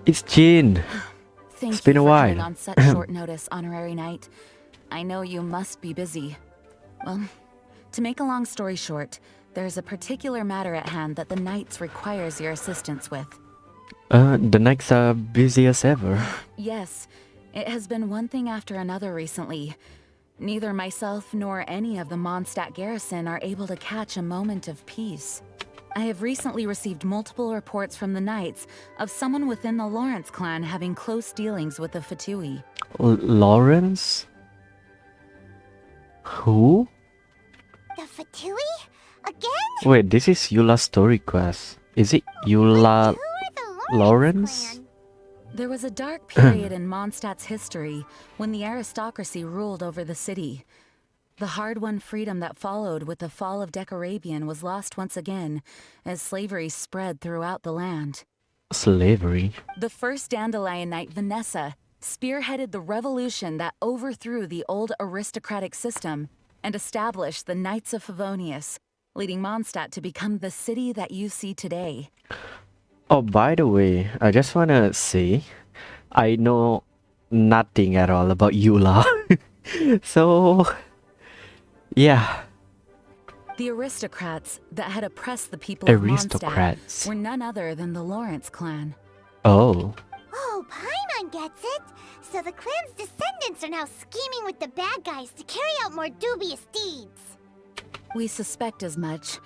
It's Jean. Thank It's been you a for while. coming on such short notice, Honorary Knight. I know you must be busy. Well, to make a long story short, there's a particular matter at hand that the Knights requires your assistance with. The nights are busy as ever. Yes, it has been one thing after another recently. Neither myself nor any of the Mondstadt garrison are able to catch a moment of peace. I have recently received multiple reports from the Knights of someone within the Lawrence clan having close dealings with the Fatui. Lawrence? Who? The Fatui? Again? Wait, this is Eula's story quest. Is it Eula Who are the Lawrence? clan? There was a dark period in Mondstadt's history when the aristocracy ruled over the city. The hard-won freedom that followed with the fall of Decarabian was lost once again, as slavery spread throughout the land. Slavery. The first Dandelion Knight, Vanessa, spearheaded the revolution that overthrew the old aristocratic system and established the Knights of Favonius, leading Mondstadt to become the city that you see today. Oh, by the way, I just wanna say, I know nothing at all about Eula. So, yeah. The aristocrats that had oppressed the people of Mondstadt Aristocrats. were none other than the Lawrence clan. Oh. Oh, Paimon gets it. So the clan's descendants are now scheming with the bad guys to carry out more dubious deeds. We suspect as much,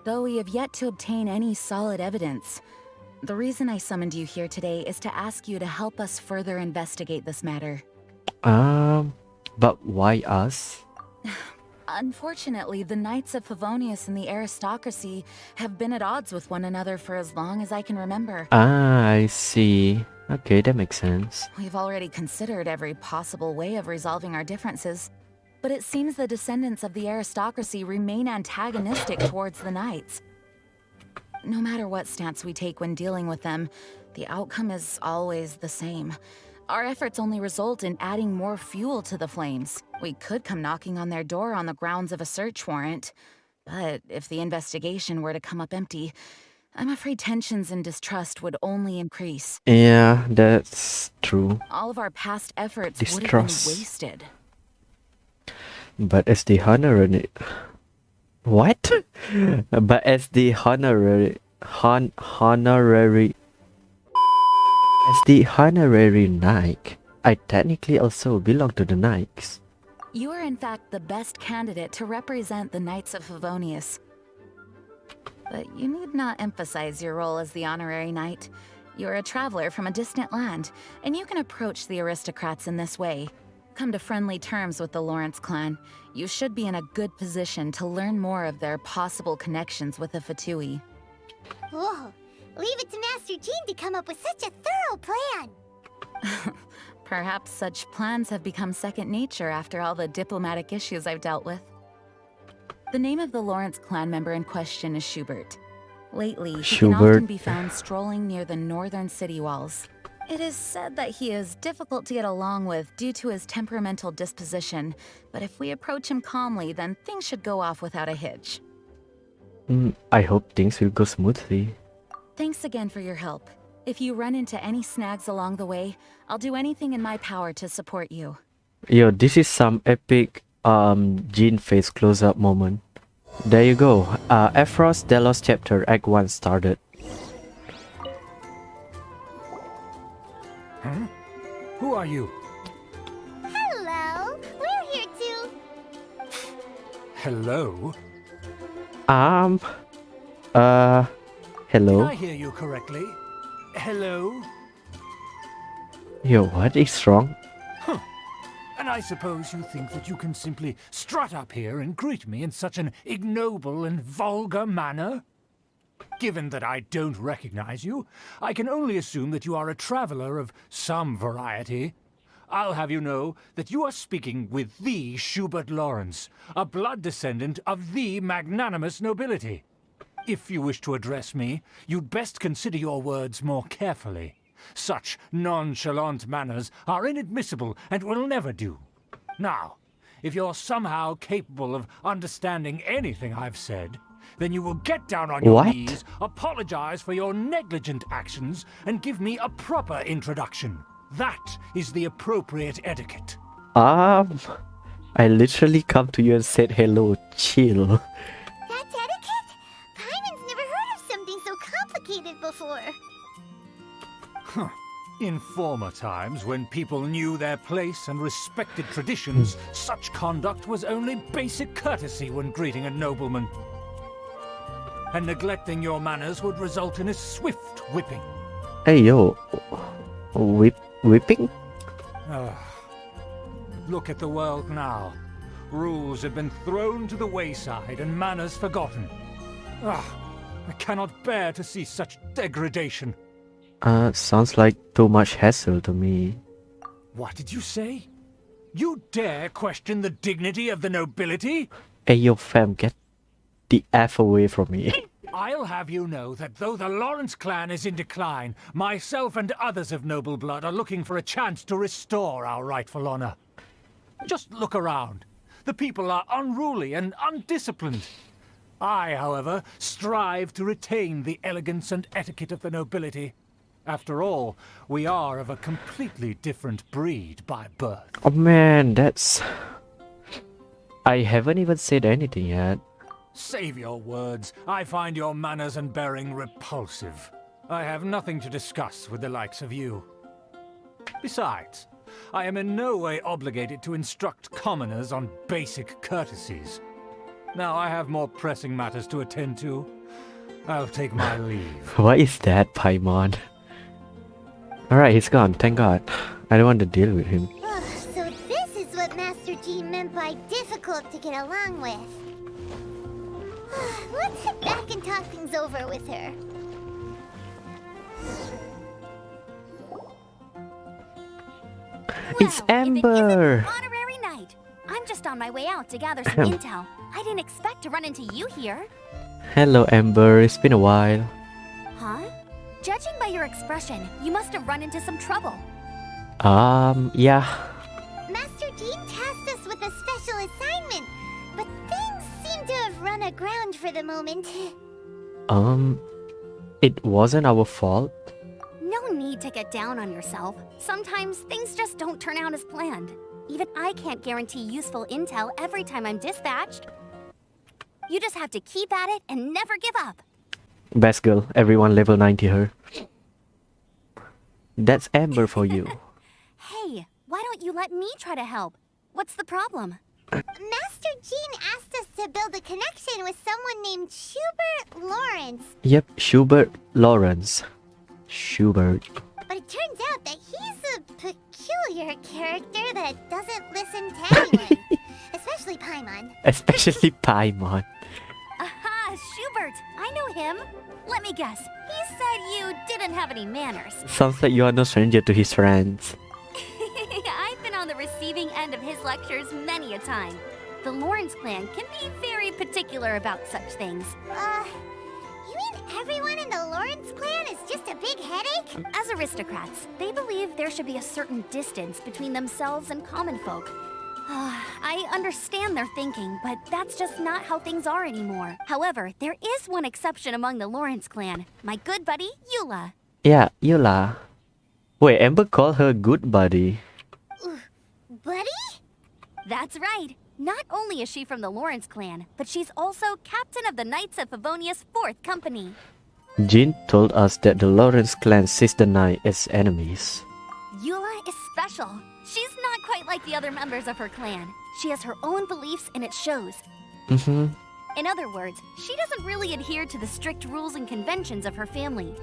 though we have yet to obtain any solid evidence. The reason I summoned you here today is to ask you to help us further investigate this matter. But why us? Unfortunately, the Knights of Favonius and the aristocracy have been at odds with one another for as long as I can remember. Ah, I see. Okay, that makes sense. We've already considered every possible way of resolving our differences, but it seems the descendants of the aristocracy remain antagonistic towards the Knights. No matter what stance we take when dealing with them, the outcome is always the same. Our efforts only result in adding more fuel to the flames. We could come knocking on their door on the grounds of a search warrant, but if the investigation were to come up empty, I'm afraid tensions and distrust would only increase. Yeah, that's true. All of our past efforts would have been Distrust. wasted. But as the honorary... What? But as the honorary... As the honorary knight, I technically also belong to the knights. You are in fact the best candidate to represent the Knights of Favonius. But you need not emphasize your role as the honorary knight. You're a traveler from a distant land, and you can approach the aristocrats in this way. Come to friendly terms with the Lawrence clan. You should be in a good position to learn more of their possible connections with the Fatui. Whoa. Leave it to Master Jean to come up with such a thorough plan. Perhaps such plans have become second nature after all the diplomatic issues I've dealt with. The name of the Lawrence clan member in question is Schubert. Lately, he can often Schubert. be found strolling near the northern city walls. It is said that he is difficult to get along with due to his temperamental disposition, but if we approach him calmly, then things should go off without a hitch. I hope things will go smoothly. Thanks again for your help. If you run into any snags along the way, I'll do anything in my power to support you. Yo, this is some epic Jean face close-up moment. There you go. Ephros Delos chapter Act 1 started. Huh? Who are you? Hello. We're here too. Hello? Hello? Did I hear you correctly? Hello? Yo, what is wrong? Huh. And I suppose you think that you can simply strut up here and greet me in such an ignoble and vulgar manner? Given that I don't recognize you, I can only assume that you are a traveler of some variety. I'll have you know that you are speaking with the Schubert Lawrence, a blood descendant of the magnanimous nobility. If you wish to address me, you'd best consider your words more carefully. Such nonchalant manners are inadmissible and will never do. Now, if you're somehow capable of understanding anything I've said, then you will get down on your What? knees, apologize for your negligent actions, and give me a proper introduction. That is the appropriate etiquette. I literally come to you and said hello, chill. That's etiquette? Paimon's never heard of something so complicated before. In former times, when people knew their place and respected traditions, such conduct was only basic courtesy when greeting a nobleman. And neglecting your manners would result in a swift whipping. Hey yo, whipping? Look at the world now. Rules have been thrown to the wayside and manners forgotten. I cannot bear to see such degradation. Sounds like too much hassle to me. What did you say? You dare question the dignity of the nobility? Hey yo fam, get the F away from me. I'll have you know that though the Lawrence clan is in decline, myself and others of noble blood are looking for a chance to restore our rightful honor. Just look around. The people are unruly and undisciplined. I, however, strive to retain the elegance and etiquette of the nobility. After all, we are of a completely different breed by birth. Oh man, that's... I haven't even said anything yet. Save your words. I find your manners and bearing repulsive. I have nothing to discuss with the likes of you. Besides, I am in no way obligated to instruct commoners on basic courtesies. Now I have more pressing matters to attend to. I'll take my leave. What is that, Paimon? Alright, he's gone, thank God. I don't want to deal with him. So this is what Master G meant by difficult to get along with. Let's head back and talk things over with her. It's Well, if it isn't Amber! an honorary knight. I'm just on my way out to gather some intel. I didn't expect to run into you here. Hello Amber, it's been a while. Huh? Judging by your expression, you must have run into some trouble. Yeah. Master Jean tasked us with a special assignment, but things seem to have run aground for the moment. It wasn't our fault. No need to get down on yourself. Sometimes things just don't turn out as planned. Even I can't guarantee useful intel every time I'm dispatched. You just have to keep at it and never give up. Best girl, everyone level 90 her. That's Amber for you. Hey, why don't you let me try to help? What's the problem? Master Jean asked us to build a connection with someone named Schubert Lawrence, Yep, Schubert Lawrence. Schubert. but it turns out that he's a peculiar character that doesn't listen to anyone, especially Paimon. Especially Paimon. Aha, Schubert! I know him. Let me guess. He said you didn't have any manners. Sounds like you are no stranger to his friends. I've been on the receiving end of his lectures many a time. The Lawrence clan can be very particular about such things. You mean everyone in the Lawrence clan is just a big headache? As aristocrats, they believe there should be a certain distance between themselves and common folk. I understand their thinking, but that's just not how things are anymore. However, there is one exception among the Lawrence clan, my good buddy, Eula. Yeah, Eula. Wait, Amber called her good buddy. Buddy? That's right. Not only is she from the Lawrence clan, but she's also captain of the Knights of Favonia's 4th Company. Jean told us that the Lawrence clan sees the night as enemies. Eula is special. She's not quite like the other members of her clan. She has her own beliefs and it shows. In other words, she doesn't really adhere to the strict rules and conventions of her family.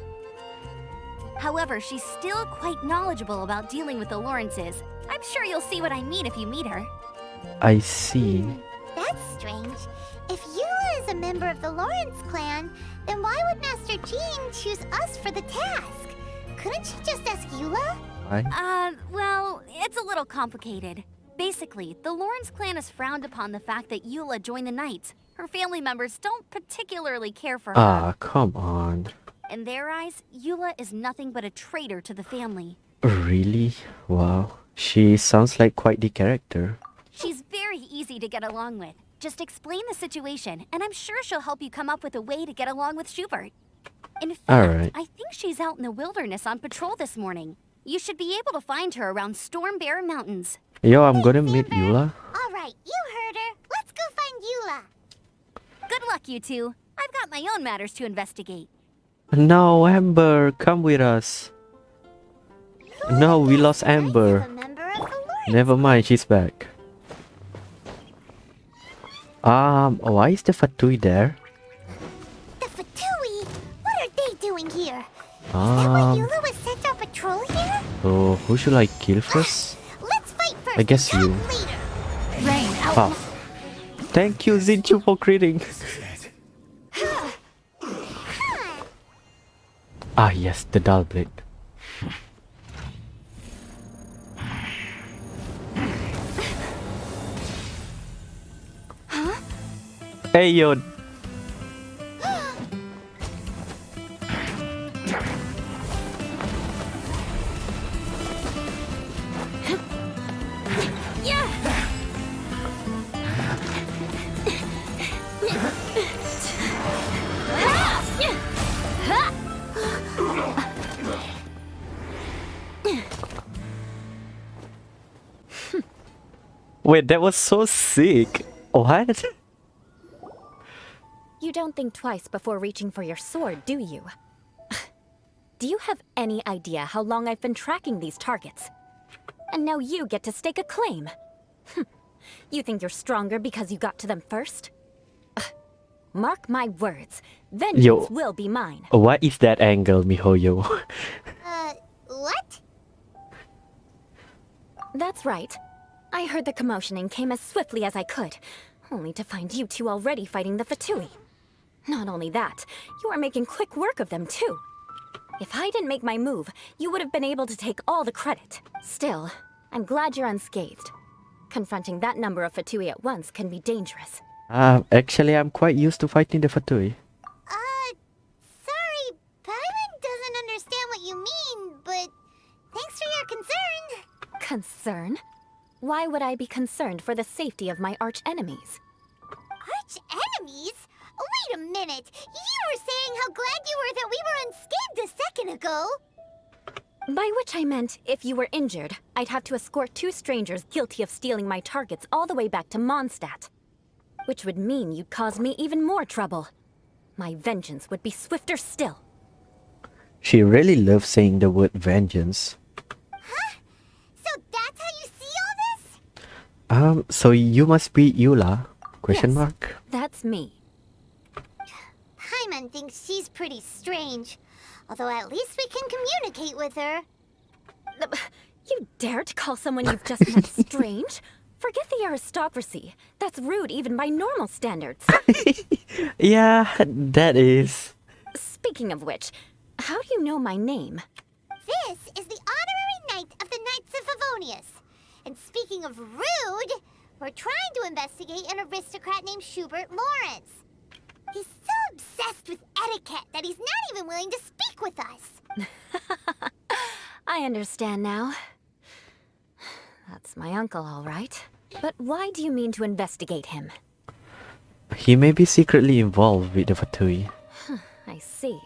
However, she's still quite knowledgeable about dealing with the Lawrences. I'm sure you'll see what I mean if you meet her. I see. That's strange. If Eula is a member of the Lawrence clan, then why would Master Jean choose us for the task? Couldn't she just ask Eula? Why? Well, it's a little complicated. Basically, the Lawrence clan has frowned upon the fact that Eula joined the Knights. Her family members don't particularly care for her. Ah, come on. In their eyes, Eula is nothing but a traitor to the family. Really? Wow. She sounds like quite the character. She's very easy to get along with. just explain the situation, and I'm sure she'll help you come up with a way to get along with Schubert. In fact, Alright. I think she's out in the wilderness on patrol this morning. You should be able to find her around Storm Bear Mountains. Yo, I'm gonna meet Eula. Alright, you heard her. Let's go find Eula. Good luck, you two. I've got my own matters to investigate. No, Amber, come with us. No, we lost Amber. A member of the Lawrence. Never mind, she's back. Why is the Fatui there? The Fatui? What are they doing here? Is that why Eula was sent on patrol here? So who should I kill first? Let's fight first. I guess and you. talk later. Rain, Oh. Thank you, Zinchu, for greeting. Yes, the dull blade. Hey, yo. Wait, that was so sick. What? You don't think twice before reaching for your sword, do you? Do you have any idea how long I've been tracking these targets? And now you get to stake a claim. You think you're stronger because you got to them first? Mark my words, vengeance will be mine. What is that angle, Mihoyo? What? That's right. I heard the commotion and came as swiftly as I could, only to find you two already fighting the Fatui. Not only that, you are making quick work of them too. If I didn't make my move, you would have been able to take all the credit. Still, I'm glad you're unscathed. Confronting that number of Fatui at once can be dangerous. Actually, I'm quite used to fighting the Fatui. Sorry, Paimon doesn't understand what you mean, but thanks for your concern. Concern? Why would I be concerned for the safety of my arch-enemies? Arch-enemies? Wait a minute! You were saying how glad you were that we were unscathed a second ago! By which I meant, if you were injured, I'd have to escort two strangers guilty of stealing my targets all the way back to Mondstadt. Which would mean you'd cause me even more trouble. My vengeance would be swifter still. She really loves saying the word vengeance. Huh? So that's how you see all this? So you must be Eula? Question Yes, mark. That's me. Paimon thinks she's pretty strange. Although at least we can communicate with her. You dare to call someone you've just met strange? Forget the aristocracy. That's rude even by normal standards. Yeah, that is. Speaking of which, how do you know my name? This is the honorary knight of the Knights of Favonius. And speaking of rude, we're trying to investigate an aristocrat named Schubert Lawrence. He's so obsessed with etiquette that he's not even willing to speak with us. I understand now. That's my uncle, all right. But why do you mean to investigate him? He may be secretly involved with the Fatui. I see.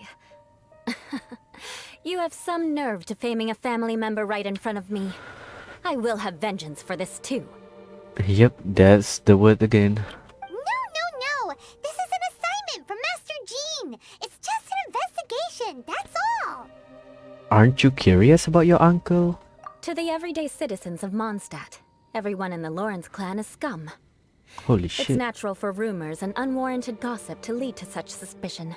You have some nerve to faming a family member right in front of me. I will have vengeance for this too. Yep, that's the word again. No. This is an assignment from Master Jean. It's just an investigation, that's all. Aren't you curious about your uncle? To the everyday citizens of Mondstadt, everyone in the Lawrence clan is scum. Holy It's shit. natural for rumors and unwarranted gossip to lead to such suspicion.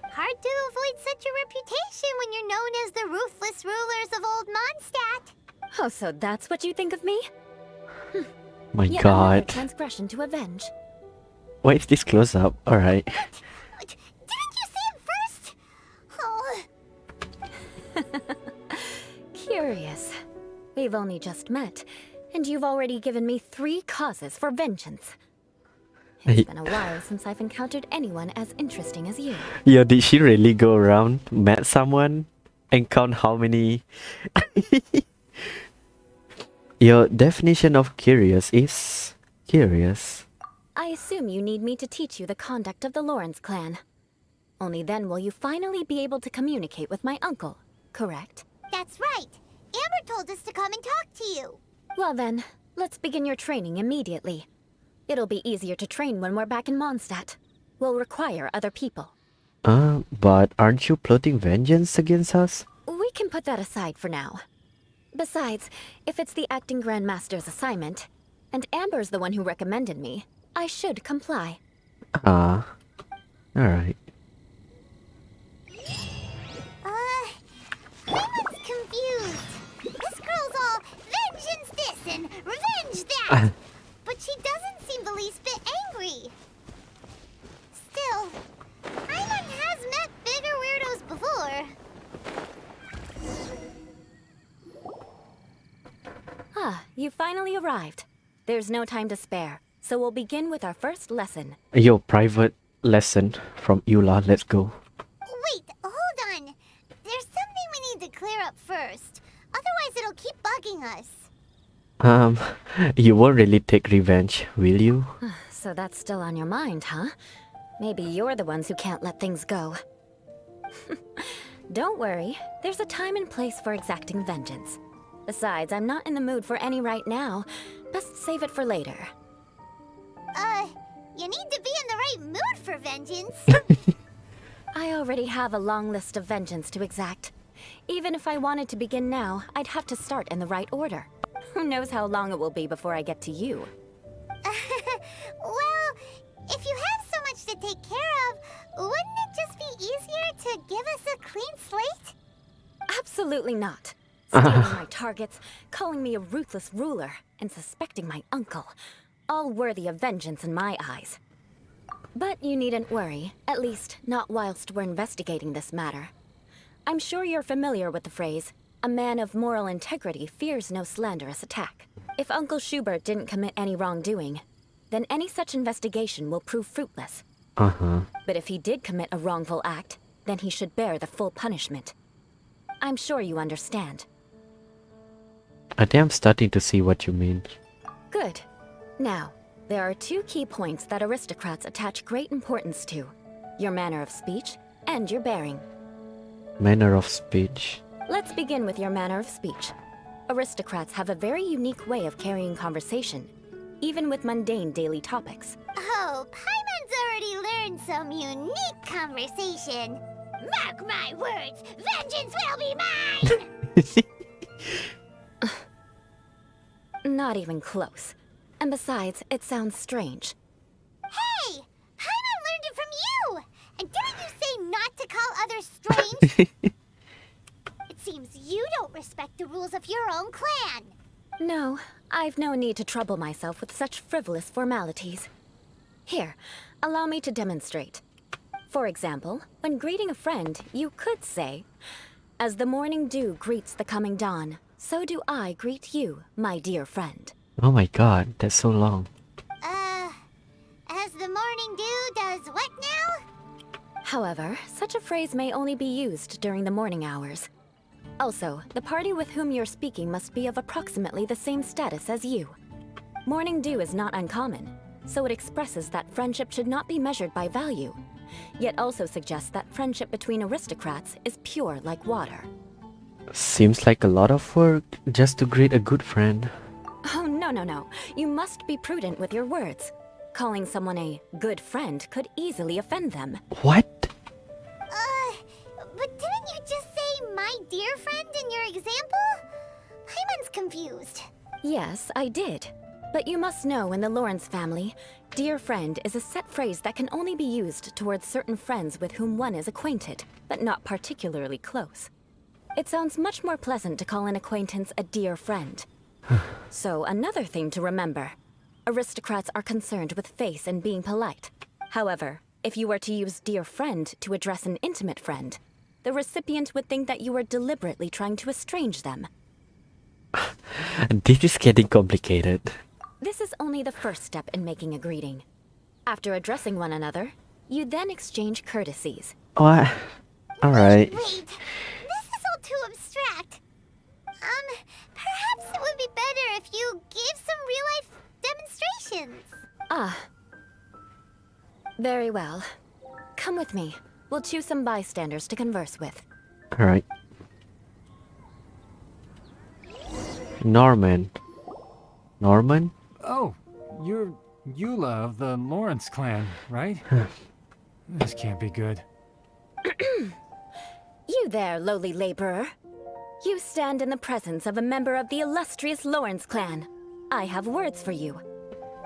Hard to avoid such a reputation when you're known as the ruthless rulers of Old Mondstadt. Oh, so that's what you think of me? My Yet another god. transgression to avenge. Why is this close up? Alright. Didn't you say it first? Oh, Curious. We've only just met, and you've already given me 3 causes for vengeance. It's been a while since I've encountered anyone as interesting as you. Yo, did she really go around, met someone, and count how many? Your definition of curious is curious. I assume you need me to teach you the conduct of the Lawrence clan. Only then will you finally be able to communicate with my uncle, correct? That's right. Amber told us to come and talk to you. Well then, let's begin your training immediately. It'll be easier to train when we're back in Mondstadt. We'll require other people. But aren't you plotting vengeance against us? We can put that aside for now. Besides, if it's the acting Grandmaster's assignment, and Amber's the one who recommended me, I should comply. Alright. Everyone's confused. This girl's all vengeance this and revenge that. But she doesn't seem the least bit angry. Still, Paimon has met bigger weirdos before. You finally arrived. There's no time to spare, so we'll begin with our first lesson. Yo, private lesson from Eula, let's go. Wait, hold on. There's something we need to clear up first. Otherwise it'll keep bugging us. You won't really take revenge, will you? So that's still on your mind, huh? Maybe you're the ones who can't let things go. Don't worry, there's a time and place for exacting vengeance. Besides, I'm not in the mood for any right now. Best save it for later. You need to be in the right mood for vengeance. I already have a long list of vengeance to exact. Even if I wanted to begin now, I'd have to start in the right order. Who knows how long it will be before I get to you? Well, if you have so much to take care of, wouldn't it just be easier to give us a clean slate? Absolutely not. Stealing my targets, calling me a ruthless ruler, and suspecting my uncle. All worthy of vengeance in my eyes. But you needn't worry, at least not whilst we're investigating this matter. I'm sure you're familiar with the phrase, a man of moral integrity fears no slanderous attack. If Uncle Schubert didn't commit any wrongdoing, then any such investigation will prove fruitless. But if he did commit a wrongful act, then he should bear the full punishment. I'm sure you understand. I think I'm starting to see what you mean. Good. Now, there are two key points that aristocrats attach great importance to. Your manner of speech and your bearing. Manner of speech. Let's begin with your manner of speech. Aristocrats have a very unique way of carrying conversation, even with mundane daily topics. Oh, Paimon's already learned some unique conversation. Mark my words, vengeance will be mine! Not even close. And besides, it sounds strange. Hey! Paimon learned it from you! And didn't you say not to call others strange? It seems you don't respect the rules of your own clan. No, I've no need to trouble myself with such frivolous formalities. Here, allow me to demonstrate. For example, when greeting a friend, you could say, "As the morning dew greets the coming dawn, so do I greet you, my dear friend." Oh my god, that's so long. As the morning dew does what now? However, such a phrase may only be used during the morning hours. Also, the party with whom you're speaking must be of approximately the same status as you. Morning dew is not uncommon, so it expresses that friendship should not be measured by value, yet also suggests that friendship between aristocrats is pure like water. Seems like a lot of work just to greet a good friend. Oh, no. You must be prudent with your words. Calling someone a good friend could easily offend them. What? But didn't you just say my dear friend in your example? Paimon's confused. Yes, I did. But you must know in the Lawrence family, dear friend is a set phrase that can only be used towards certain friends with whom one is acquainted, but not particularly close. It sounds much more pleasant to call an acquaintance a dear friend. So, another thing to remember. Aristocrats are concerned with face and being polite. However, if you were to use dear friend to address an intimate friend, the recipient would think that you were deliberately trying to estrange them. This is getting complicated. This is only the first step in making a greeting. After addressing one another, you then exchange courtesies. What? Alright. Wait, this is all too abstract. Perhaps it would be better if you gave some real-life demonstrations. Very well. Come with me. We'll choose some bystanders to converse with. Alright. Norman. Norman? Oh, you're Eula of the Lawrence clan, right? This can't be good. You there, lowly laborer. You stand in the presence of a member of the illustrious Lawrence clan. I have words for you.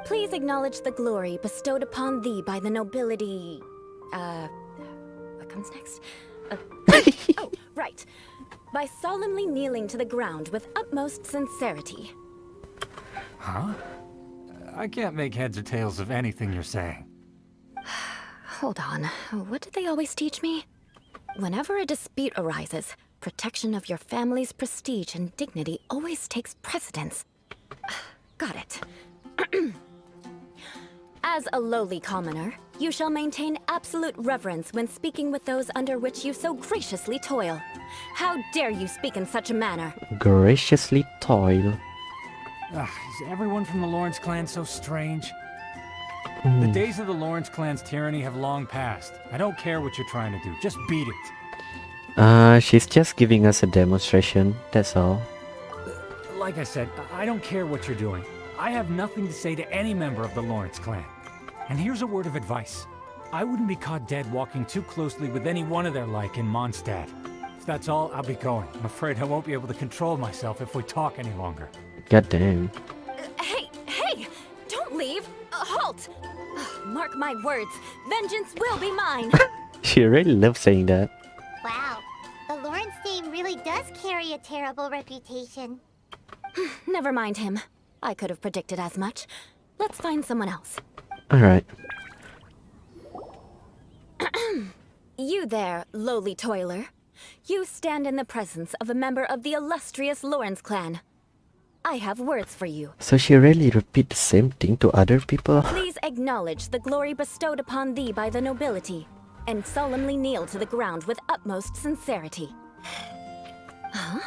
Please acknowledge the glory bestowed upon thee by the nobility... what comes next? Oh, right. By solemnly kneeling to the ground with utmost sincerity. Huh? I can't make heads or tails of anything you're saying. Hold on. What did they always teach me? Whenever a dispute arises, protection of your family's prestige and dignity always takes precedence. Got it. As a lowly commoner, you shall maintain absolute reverence when speaking with those under which you so graciously toil. How dare you speak in such a manner? Graciously toil. Is everyone from the Lawrence clan so strange? The days of the Lawrence clan's tyranny have long passed. I don't care what you're trying to do. Just beat it. She's just giving us a demonstration, that's all. Like I said, I don't care what you're doing. I have nothing to say to any member of the Lawrence clan. And here's a word of advice. I wouldn't be caught dead walking too closely with any one of their like in Mondstadt. If that's all, I'll be going. I'm afraid I won't be able to control myself if we talk any longer. God damn. Hey! Don't leave! Halt! Mark my words, vengeance will be mine! She really loves saying that. Wow, the Lawrence name really does carry a terrible reputation. Never mind him. I could have predicted as much. Let's find someone else. Alright. You there, lowly toiler. You stand in the presence of a member of the illustrious Lawrence clan. I have words for you. So she really repeat the same thing to other people? Please acknowledge the glory bestowed upon thee by the nobility, and solemnly kneel to the ground with utmost sincerity. Huh?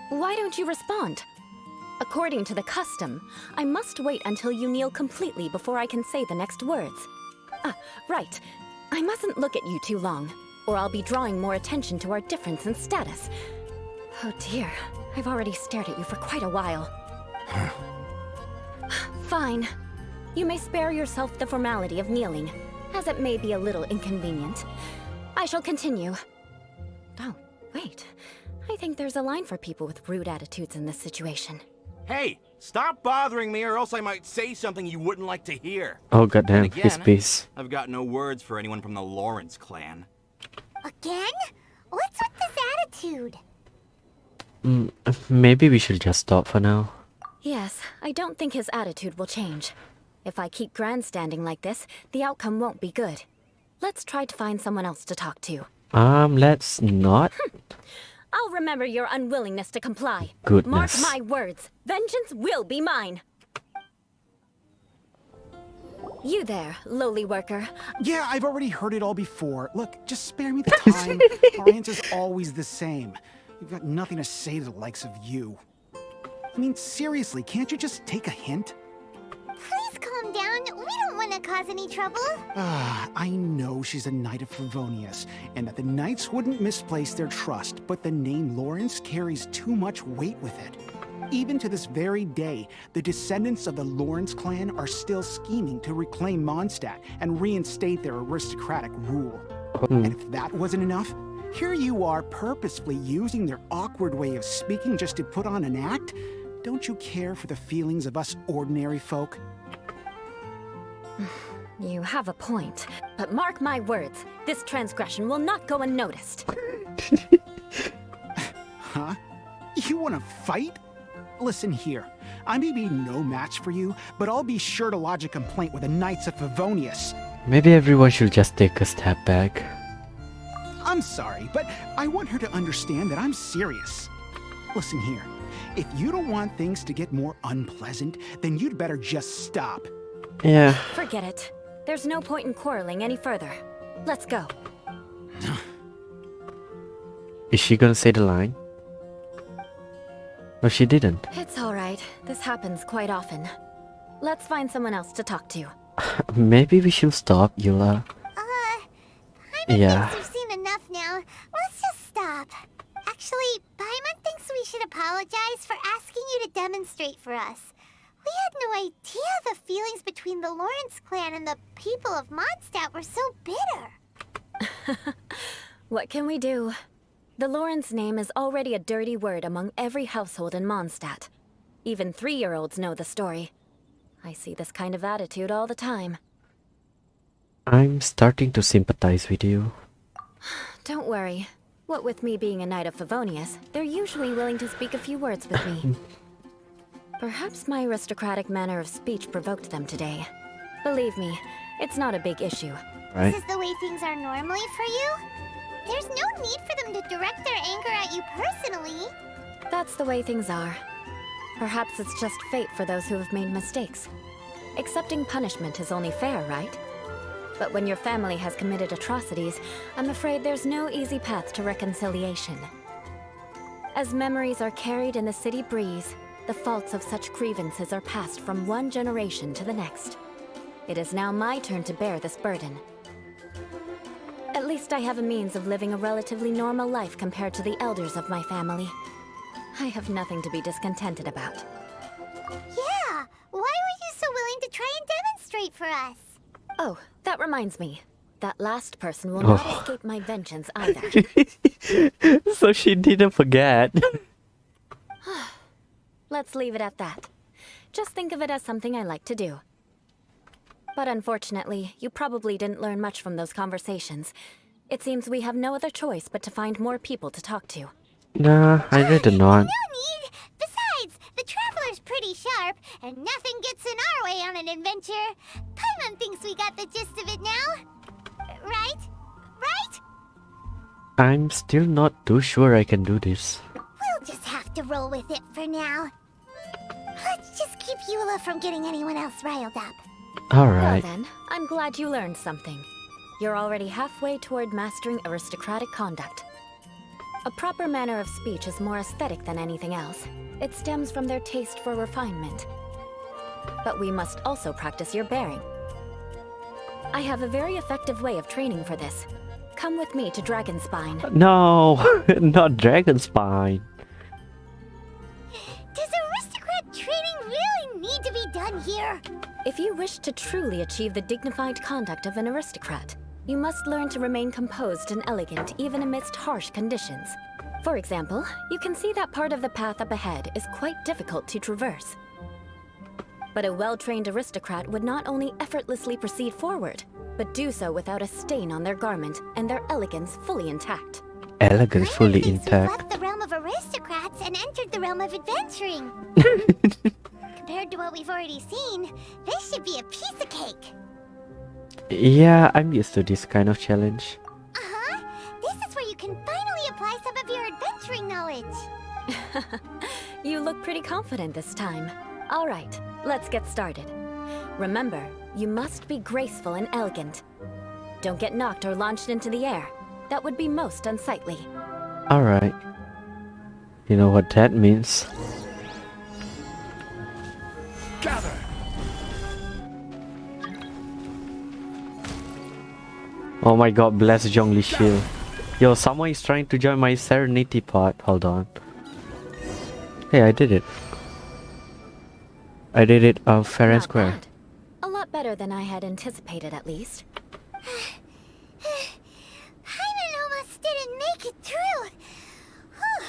Why don't you respond? According to the custom, I must wait until you kneel completely before I can say the next words. Right. I mustn't look at you too long, or I'll be drawing more attention to our difference in status. Oh dear, I've already stared at you for quite a while. Fine. You may spare yourself the formality of kneeling, as it may be a little inconvenient. I shall continue. Oh, wait. I think there's a line for people with rude attitudes in this situation. Hey, stop bothering me or else I might say something you wouldn't like to hear. Oh goddamn, And his again, piece. I've got no words for anyone from the Lawrence clan. Again? What's with this attitude? Maybe we should just stop for now. Yes, I don't think his attitude will change. If I keep grandstanding like this, the outcome won't be good. Let's try to find someone else to talk to. Let's not. I'll remember your unwillingness to comply. Goodness. Mark my words, vengeance will be mine. You there, lowly worker. Yeah, I've already heard it all before. Look, just spare me the time. Our answer's always the same. We've got nothing to say to the likes of you. I mean, seriously, can't you just take a hint? Please calm down. We don't want to cause any trouble. I know she's a knight of Favonius, and that the knights wouldn't misplace their trust, but the name Lawrence carries too much weight with it. Even to this very day, the descendants of the Lawrence clan are still scheming to reclaim Mondstadt and reinstate their aristocratic rule. And if that wasn't enough, here you are purposefully using their awkward way of speaking just to put on an act? Don't you care for the feelings of us ordinary folk? You have a point, but mark my words, this transgression will not go unnoticed. Huh? You want to fight? Listen here, I may be no match for you, but I'll be sure to lodge a complaint with the Knights of Favonius. Maybe everyone should just take a step back. I'm sorry, but I want her to understand that I'm serious. Listen here, if you don't want things to get more unpleasant, then you'd better just stop. Yeah. Forget it. There's no point in quarreling any further. Let's go. Is she gonna say the line? No, she didn't. It's all right. This happens quite often. Let's find someone else to talk to. Maybe we should stop, Eula. Paimon Yeah. thinks we've seen enough now. Let's just stop. Actually, Paimon thinks we should apologize for asking you to demonstrate for us. We had no idea the feelings between the Lawrence clan and the people of Mondstadt were so bitter. What can we do? The Lawrence name is already a dirty word among every household in Mondstadt. Even 3-year-olds know the story. I see this kind of attitude all the time. I'm starting to sympathize with you. Don't worry. What with me being a Knight of Favonius, they're usually willing to speak a few words with me. Perhaps my aristocratic manner of speech provoked them today. Believe me, it's not a big issue. Right? This is the way things are normally for you? There's no need for them to direct their anger at you personally. That's the way things are. Perhaps it's just fate for those who have made mistakes. Accepting punishment is only fair, right? But when your family has committed atrocities, I'm afraid there's no easy path to reconciliation. As memories are carried in the city breeze, the faults of such grievances are passed from one generation to the next. It is now my turn to bear this burden. At least I have a means of living a relatively normal life compared to the elders of my family. I have nothing to be discontented about. Yeah, why were you so willing to try and demonstrate for us? Oh, that reminds me. That last person will not escape my vengeance either. So she didn't forget. Let's leave it at that. Just think of it as something I like to do. But unfortunately, you probably didn't learn much from those conversations. It seems we have no other choice but to find more people to talk to. Nah, I did not. No need! Besides, the Traveler's pretty sharp, and nothing gets in our way on an adventure. Paimon thinks we got the gist of it now. Right? Right? I'm still not too sure I can do this. We'll just have to roll with it for now. Let's just keep Eula from getting anyone else riled up. Alright. Well then, I'm glad you learned something. You're already halfway toward mastering aristocratic conduct. A proper manner of speech is more aesthetic than anything else. It stems from their taste for refinement. But we must also practice your bearing. I have a very effective way of training for this. Come with me to Dragonspine. No, not Dragonspine. Does aristocrat training really need to be done here? If you wish to truly achieve the dignified conduct of an aristocrat, you must learn to remain composed and elegant even amidst harsh conditions. For example, you can see that part of the path up ahead is quite difficult to traverse. But a well-trained aristocrat would not only effortlessly proceed forward, but do so without a stain on their garment and their elegance fully intact. Elegance fully We've intact. left the realm of aristocrats and entered the realm of adventuring. Compared to what we've already seen, this should be a piece of cake. Yeah, I'm used to this kind of challenge. Uh-huh. This is where you can finally apply some of your adventuring knowledge. You look pretty confident this time. All right, let's get started. Remember, you must be graceful and elegant. Don't get knocked or launched into the air. That would be most unsightly. Alright. You know what that means. Gather! Oh my god, bless Zhongli Shield. Yo, someone is trying to join my Serenity pod. Hold on. Hey, I did it. I did it fair and Not square. bad. A lot better than I had anticipated, at least. Paimon almost didn't make it through. Whew.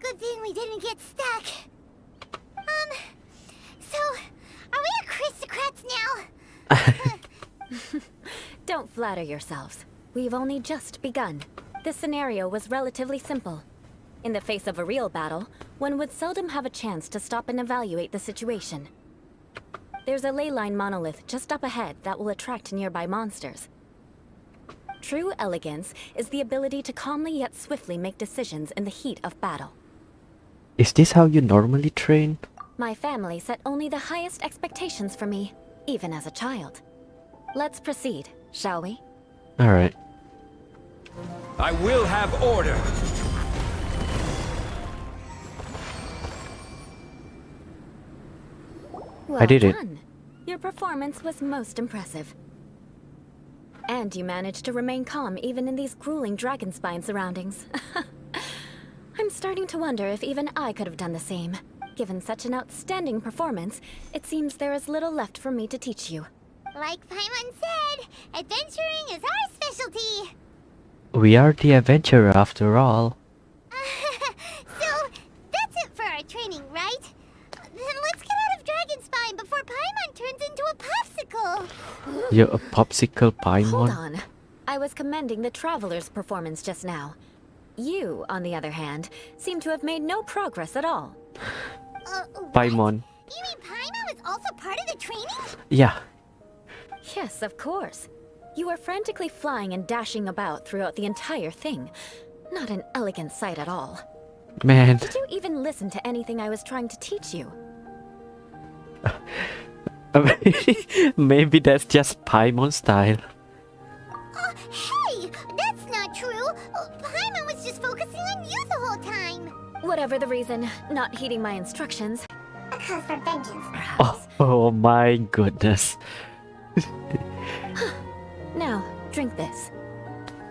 Good thing we didn't get stuck. So, are we aristocrats now? Don't flatter yourselves. We've only just begun. This scenario was relatively simple. In the face of a real battle, one would seldom have a chance to stop and evaluate the situation. There's a ley line monolith just up ahead that will attract nearby monsters. True elegance is the ability to calmly yet swiftly make decisions in the heat of battle. Is this how you normally train? My family set only the highest expectations for me, even as a child. Let's proceed, shall we? Alright. I will have order. Well I did it. done. Your performance was most impressive. And you managed to remain calm even in these grueling dragon spine surroundings. I'm starting to wonder if even I could have done the same. Given such an outstanding performance, it seems there is little left for me to teach you. Like Paimon said, adventuring is our specialty. We are the adventurer after all. So, that's it for our training, right? Then let's get out of Dragonspine before Paimon turns into a popsicle. You're a popsicle Paimon? Hold on. I was commending the Traveler's performance just now. You, on the other hand, seem to have made no progress at all. Paimon. You mean Paimon was also part of the training? Yeah. Yes, of course. You were frantically flying and dashing about throughout the entire thing. Not an elegant sight at all. Man. Did you even listen to anything I was trying to teach you? Maybe that's just Paimon style. Hey! That's not true! Paimon was just focusing on you the whole time! Whatever the reason, not heeding my instructions. Because for vengeance. Oh my goodness. Now, drink this.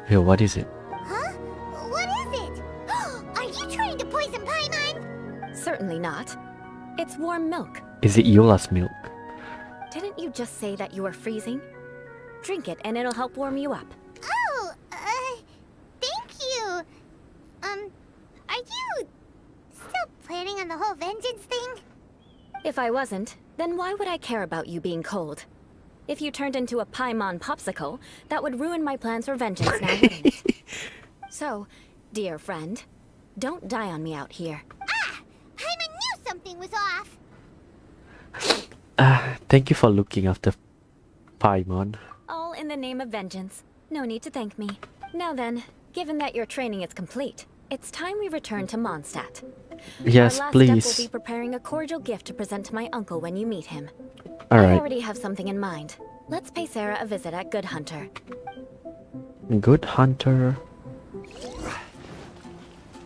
Yo, what is it? Huh? What is it? Are you trying to poison Paimon? Certainly not. It's warm milk. Is it Eula's milk? Didn't you just say that you were freezing? Drink it and it'll help warm you up. Oh, thank you. Are you still planning on the whole vengeance thing? If I wasn't, then why would I care about you being cold? If you turned into a Paimon popsicle, that would ruin my plans for vengeance now, wouldn't it? So, dear friend, don't die on me out here. Ah! Paimon knew something was off! Thank you for looking after Paimon. All in the name of vengeance. No need to thank me. Now then, given that your training is complete, it's time we return to Mondstadt. Yes, Our last please. step will be preparing a cordial gift to present to my uncle when you meet him. All I right. already have something in mind. Let's pay Sarah a visit at Good Hunter. Good Hunter.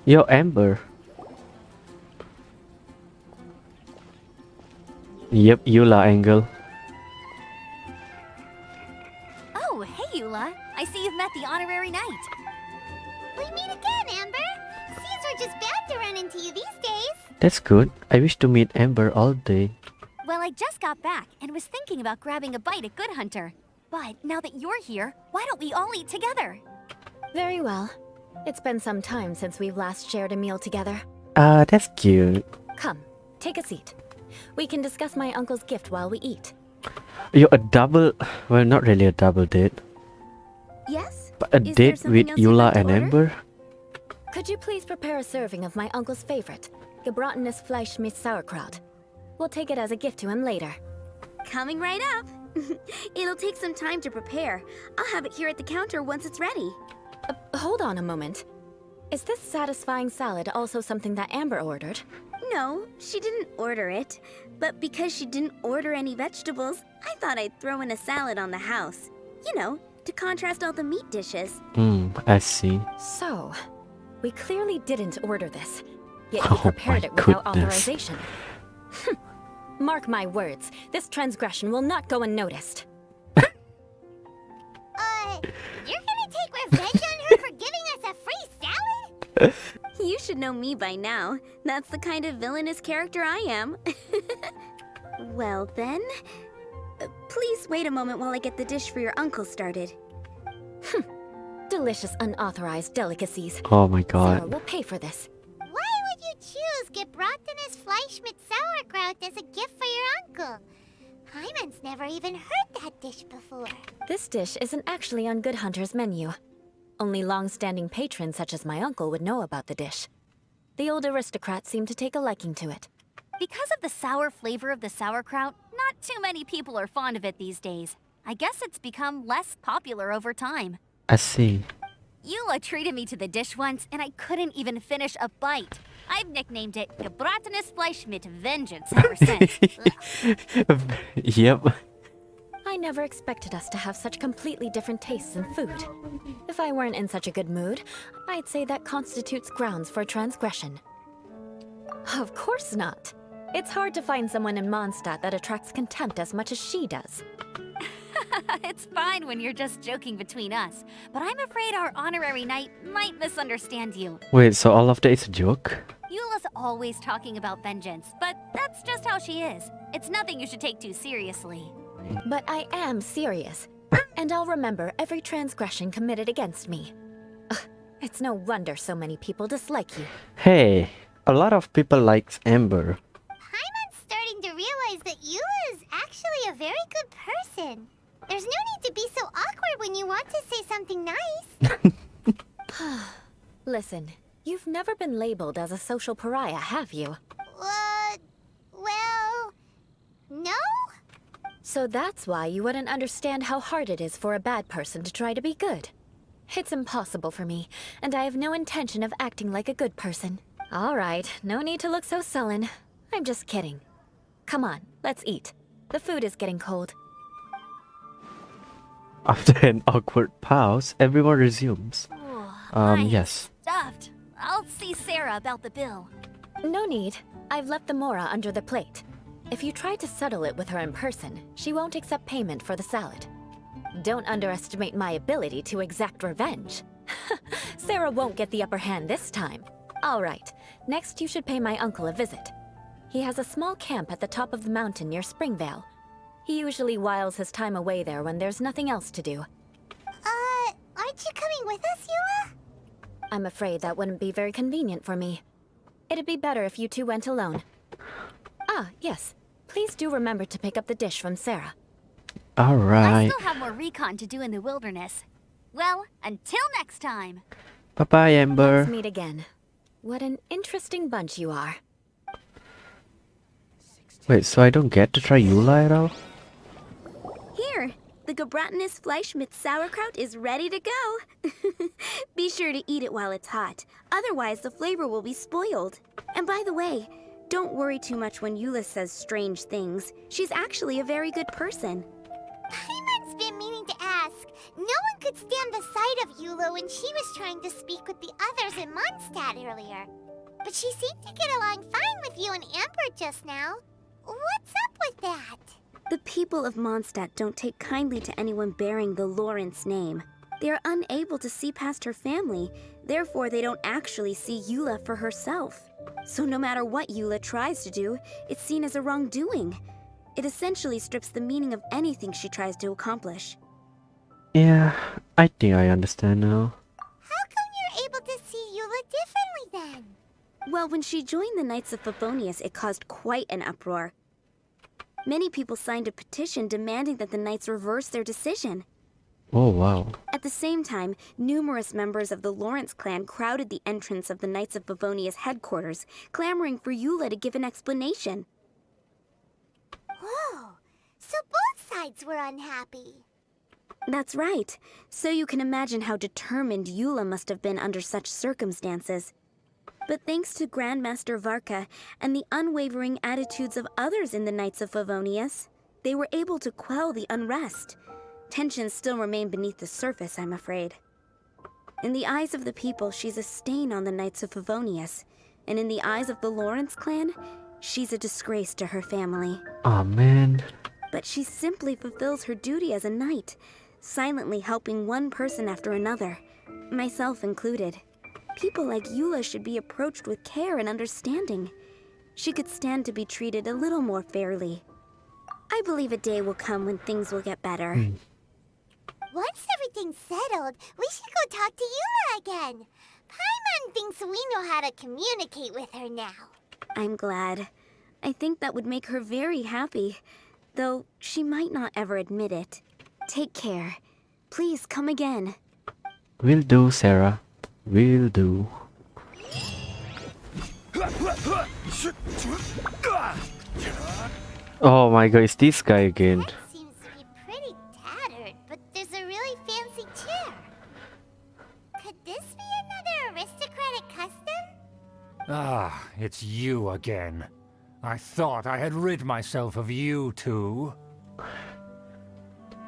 Yo, Amber. Yep, Eula angle. Oh, hey, Eula. I see you've met the honorary knight. We meet again, Amber! Seems we're just bound to run into you these days. That's good. I wish to meet Amber all day. Well, I just got back and was thinking about grabbing a bite at Good Hunter. But now that you're here, why don't we all eat together? Very well. It's been some time since we've last shared a meal together. That's cute. Come, take a seat. We can discuss my uncle's gift while we eat. Yo, a double... Well, not really a double date. Yes? But a Is there date something with else you'd Eula like to and order? Amber? Could you please prepare a serving of my uncle's favorite, Gebratenes Fleisch mit Sauerkraut? We'll take it as a gift to him later. Coming right up. It'll take some time to prepare. I'll have it here at the counter once it's ready. Hold on a moment. Is this satisfying salad also something that Amber ordered? No, she didn't order it. But because she didn't order any vegetables, I thought I'd throw in a salad on the house. You know, to contrast all the meat dishes. I see. So, we clearly didn't order this. Yet Oh you prepared my it without goodness. authorization. Mark my words, this transgression will not go unnoticed. You're gonna take revenge on her for giving us a free salad? You should know me by now. That's the kind of villainous character I am. Well then, please wait a moment while I get the dish for your uncle started. Delicious unauthorized delicacies. Oh my Sarah god. will pay for this. Why would you choose Gebratenes Fleisch mit Sauerkraut as a gift for your uncle? Paimon's never even heard that dish before. This dish isn't actually on Good Hunter's menu. Only long-standing patrons such as my uncle would know about the dish. The old aristocrats seem to take a liking to it. Because of the sour flavor of the sauerkraut, not too many people are fond of it these days. I guess it's become less popular over time. I see. Eula treated me to the dish once, and I couldn't even finish a bite. I've nicknamed it Gebratenes Fleisch mit Vengeance ever since. Ugh. Yep. I never expected us to have such completely different tastes in food. If I weren't in such a good mood, I'd say that constitutes grounds for transgression. Of course not. It's hard to find someone in Mondstadt that attracts contempt as much as she does. It's fine when you're just joking between us, but I'm afraid our honorary knight might misunderstand you. Wait, so all of that is a joke? Eula's always talking about vengeance, but that's just how she is. It's nothing you should take too seriously. But I am serious, and I'll remember every transgression committed against me. Ugh, it's no wonder so many people dislike you. Hey, a lot of people like Amber. Paimon's starting to realize that Eula is actually a very good person. There's no need to be so awkward when you want to say something nice. Listen, you've never been labeled as a social pariah, have you? Well, no? So that's why you wouldn't understand how hard it is for a bad person to try to be good. It's impossible for me, and I have no intention of acting like a good person. All right, no need to look so sullen. I'm just kidding. Come on, let's eat. The food is getting cold. After an awkward pause, everyone resumes. Yes. Stuffed. I'll see Sarah about the bill. No need. I've left the mora under the plate. If you try to settle it with her in person, she won't accept payment for the salad. Don't underestimate my ability to exact revenge. Sarah won't get the upper hand this time. All right, next you should pay my uncle a visit. He has a small camp at the top of the mountain near Springvale. He usually whiles his time away there when there's nothing else to do. Aren't you coming with us, Eula? I'm afraid that wouldn't be very convenient for me. It'd be better if you two went alone. Ah, yes. Please do remember to pick up the dish from Sarah. I Alright. still have more recon to do in the wilderness. Well, until next time. Bye-bye, Amber. Let's meet again. What an interesting bunch you are. Wait, so I don't get to try Eula at all? Here, the Gebratenes Fleisch mit Sauerkraut is ready to go. Be sure to eat it while it's hot, otherwise the flavor will be spoiled. And by the way, don't worry too much when Eula says strange things. She's actually a very good person. Paimon's been meaning to ask. No one could stand the sight of Eula when she was trying to speak with the others in Mondstadt earlier. But she seemed to get along fine with you and Amber just now. What's up with that? The people of Mondstadt don't take kindly to anyone bearing the Lawrence name. They are unable to see past her family, therefore they don't actually see Eula for herself. So no matter what Eula tries to do, it's seen as a wrongdoing. It essentially strips the meaning of anything she tries to accomplish. Yeah, I think I understand now. How come you're able to see Eula differently then? Well, when she joined the Knights of Favonius, it caused quite an uproar. Many people signed a petition demanding that the Knights reverse their decision. Oh, wow. At the same time, numerous members of the Lawrence clan crowded the entrance of the Knights of Favonius headquarters, clamoring for Eula to give an explanation. Whoa, so both sides were unhappy. That's right. So you can imagine how determined Eula must have been under such circumstances. But thanks to Grandmaster Varka and the unwavering attitudes of others in the Knights of Favonius, they were able to quell the unrest. Tensions still remain beneath the surface, I'm afraid. In the eyes of the people, she's a stain on the Knights of Favonius, and in the eyes of the Lawrence clan, she's a disgrace to her family. Aw, man. But she simply fulfills her duty as a knight, silently helping one person after another, myself included. People like Eula should be approached with care and understanding. She could stand to be treated a little more fairly. I believe a day will come when things will get better. Once everything's settled, we should go talk to Eula again. Paimon thinks we know how to communicate with her now. I'm glad. I think that would make her very happy, though she might not ever admit it. Take care. Please come again. Will do, Sarah. Will do. Oh my god, it's this guy again. That seems to be pretty tattered, but there's a really fancy chair. Could this be another aristocratic custom? Ah, it's you again. I thought I had rid myself of you two.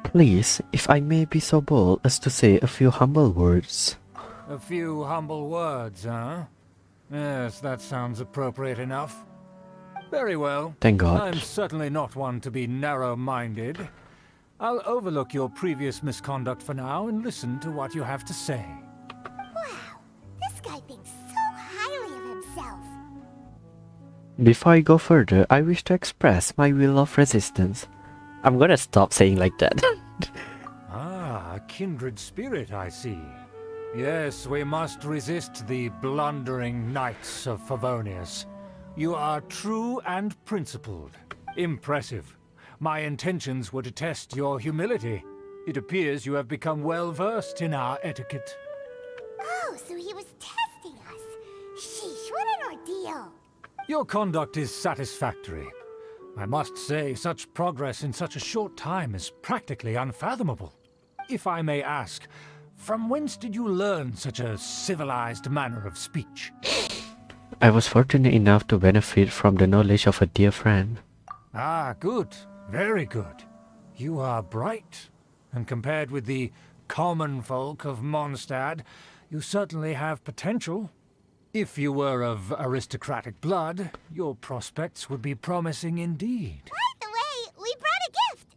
Please, if I may be so bold as to say a few humble words. A few humble words, huh? Yes, that sounds appropriate enough. Very well. Thank God. I'm certainly not one to be narrow-minded. I'll overlook your previous misconduct for now and listen to what you have to say. Wow, this guy thinks so highly of himself. Before I go further, I wish to express my will of resistance. I'm gonna stop saying like that. Ah, a kindred spirit, I see. Yes, we must resist the blundering knights of Favonius. You are true and principled. Impressive. My intentions were to test your humility. It appears you have become well versed in our etiquette. Oh, so he was testing us. Sheesh, what an ordeal. Your conduct is satisfactory. I must say, such progress in such a short time is practically unfathomable. If I may ask, from whence did you learn such a civilized manner of speech? I was fortunate enough to benefit from the knowledge of a dear friend. Ah, good. Very good. You are bright, and compared with the common folk of Mondstadt, you certainly have potential. If you were of aristocratic blood, your prospects would be promising indeed. By the way, we brought a gift.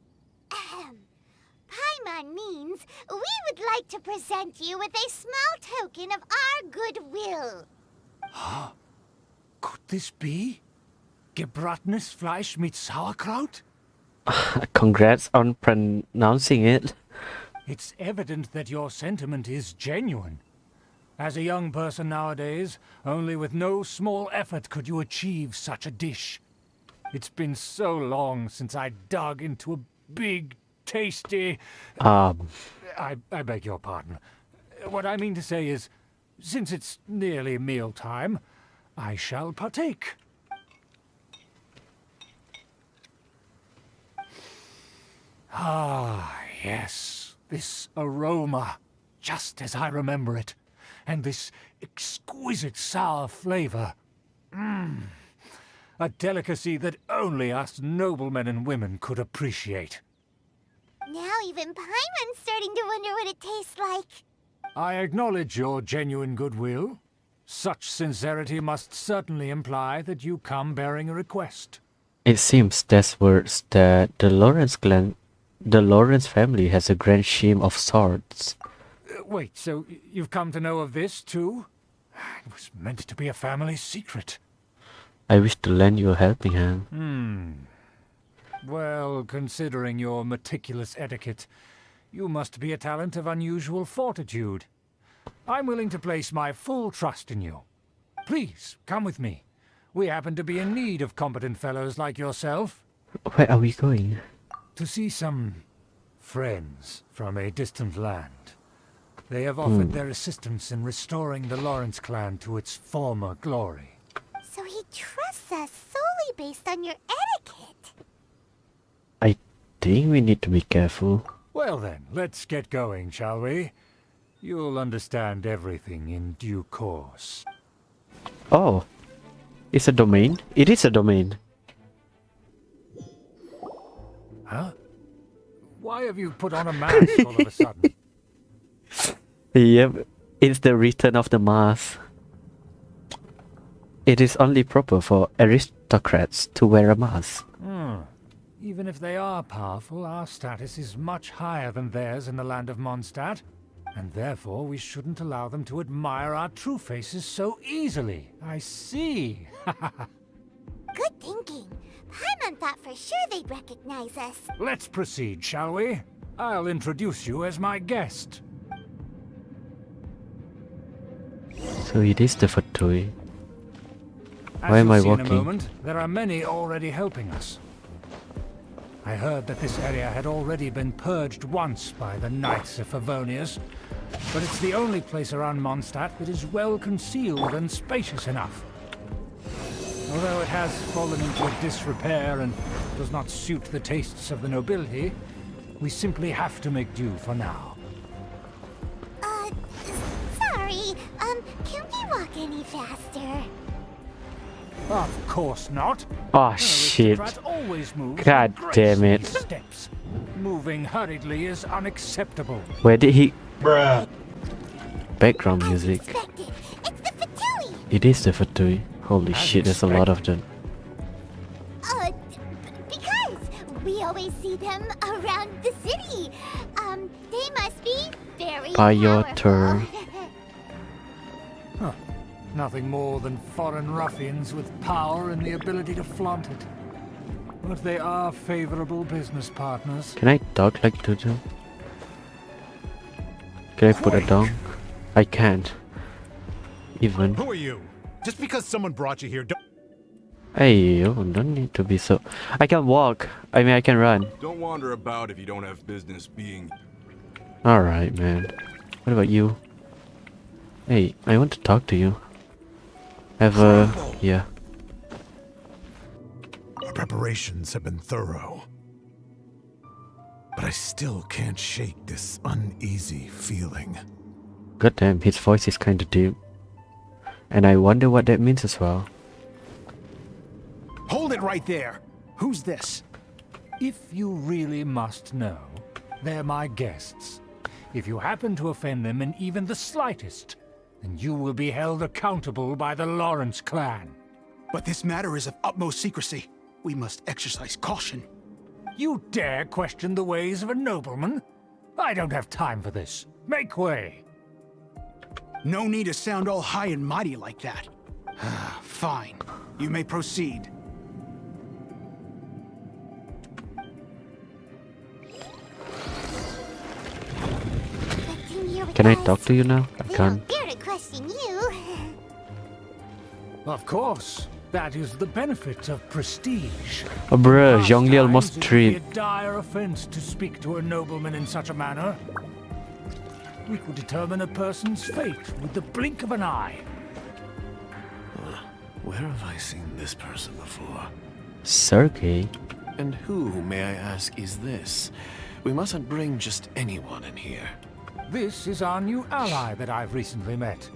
Paimon means we would like to present you with a small token of our goodwill. Huh? Could this be? Gebratenes Fleisch mit Sauerkraut? Congrats on pronouncing it. It's evident that your sentiment is genuine. As a young person nowadays, only with no small effort could you achieve such a dish. It's been so long since I dug into a big, tasty... I beg your pardon. What I mean to say is, since it's nearly mealtime, I shall partake. Ah, yes, this aroma, just as I remember it, and this exquisite sour flavor. A delicacy that only us noblemen and women could appreciate. Now even Paimon's starting to wonder what it tastes like. I acknowledge your genuine goodwill. Such sincerity must certainly imply that you come bearing a request. It seems there's words that the Lawrence family has a grand scheme of sorts. Wait, so you've come to know of this too? It was meant to be a family secret. I wish to lend you a helping hand. Well, considering your meticulous etiquette, you must be a talent of unusual fortitude. I'm willing to place my full trust in you. Please, come with me. We happen to be in need of competent fellows like yourself. Where are we going? To see some friends from a distant land. They have offered their assistance in restoring the Lawrence clan to its former glory. So he trusts us solely based on your etiquette. I think we need to be careful. Well then, let's get going, shall we? You'll understand everything in due course. Oh, it's a domain? It is a domain. Huh? Why have you put on a mask all of a sudden? Yep, it's the return of the mask. It is only proper for aristocrats to wear a mask. Even if they are powerful, our status is much higher than theirs in the land of Mondstadt, and therefore we shouldn't allow them to admire our true faces so easily. I see. Good thinking. Paimon thought for sure they'd recognize us. Let's proceed, shall we? I'll introduce you as my guest. So it is the Fatui. As Why am I you'll see walking? in a moment, there are many already helping us. I heard that this area had already been purged once by the Knights of Favonius, but it's the only place around Mondstadt that is well concealed and spacious enough. Although it has fallen into disrepair and does not suit the tastes of the nobility, we simply have to make do for now. Sorry, can we walk any faster? Of course not. Oh An shit. aristocrat always moves God with damn it. graceful steps. Moving hurriedly is unacceptable. Where did he... Background music. Expected. It's the Fatui. It is the Fatui. Holy As shit, there's a lot of them. them around the city. They must be very By your powerful. turn. Huh. Nothing more than foreign ruffians with power and the ability to flaunt it. But they are favorable business partners. Can I talk like Tutu? Can I put it down? I can't. Even. Who are you? Just because someone brought you here, don't... Hey, you don't need to be so... I can walk. I mean, I can run. Don't wander about if you don't have business being... Alright, man. What about you? Hey, I want to talk to you. Have a... yeah. Our preparations have been thorough. But I still can't shake this uneasy feeling. God damn, his voice is kinda deep. And I wonder what that means as well. Hold it right there. Who's this? If you really must know, they're my guests. If you happen to offend them in even the slightest, then you will be held accountable by the Lawrence clan. But this matter is of utmost secrecy. We must exercise caution. You dare question the ways of a nobleman? I don't have time for this. Make way. No need to sound all high and mighty like that. Fine. You may proceed. Can I talk to you now? I can't. Dare to question you. Of course. That is the benefit of prestige. Oh bruh, Past Zhongli almost times, it would be treat. a dire offense to speak to a nobleman in such a manner. We could determine a person's fate with the blink of an eye. Where have I seen this person before? Sergey? And who, may I ask, is this? We mustn't bring just anyone in here. This is our new ally that I've recently met.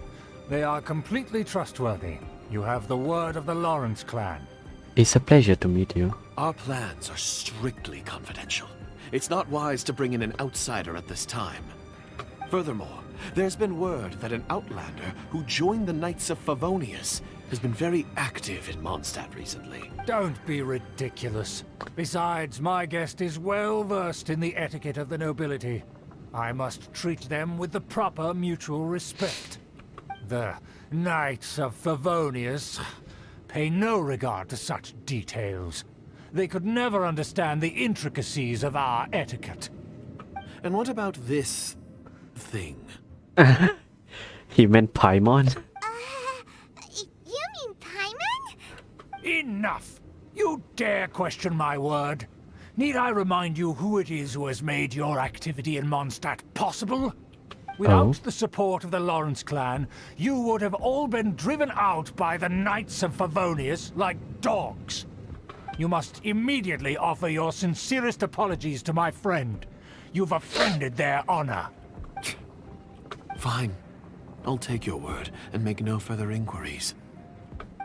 They are completely trustworthy. You have the word of the Lawrence clan. It's a pleasure to meet you. Our plans are strictly confidential. It's not wise to bring in an outsider at this time. Furthermore, there's been word that an outlander who joined the Knights of Favonius has been very active in Mondstadt recently. Don't be ridiculous. Besides, my guest is well versed in the etiquette of the nobility. I must treat them with the proper mutual respect. The Knights of Favonius pay no regard to such details. They could never understand the intricacies of our etiquette. And what about this thing? He meant Paimon. You mean Paimon? Enough! You dare question my word? Need I remind you who it is who has made your activity in Mondstadt possible? Without the support of the Lawrence clan, you would have all been driven out by the Knights of Favonius like dogs. You must immediately offer your sincerest apologies to my friend. You've offended their honor. Fine. I'll take your word and make no further inquiries.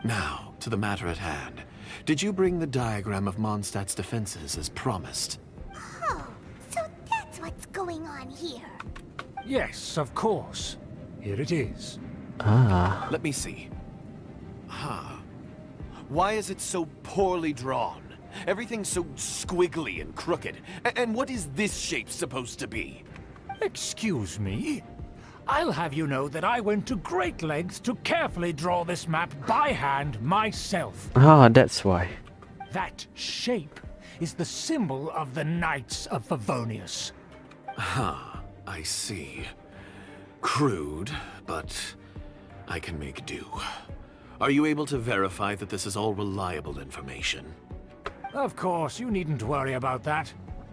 Now, to the matter at hand. Did you bring the diagram of Mondstadt's defenses as promised? Oh, so that's what's going on here. Yes, of course. Here it is. Ah. Let me see. Why is it so poorly drawn? Everything's so squiggly and crooked. And what is this shape supposed to be? Excuse me? I'll have you know that I went to great lengths to carefully draw this map by hand myself. Ah, that's why. That shape is the symbol of the Knights of Favonius. I see. Crude, but I can make do. Are you able to verify that this is all reliable information? Of course, you needn't worry about that.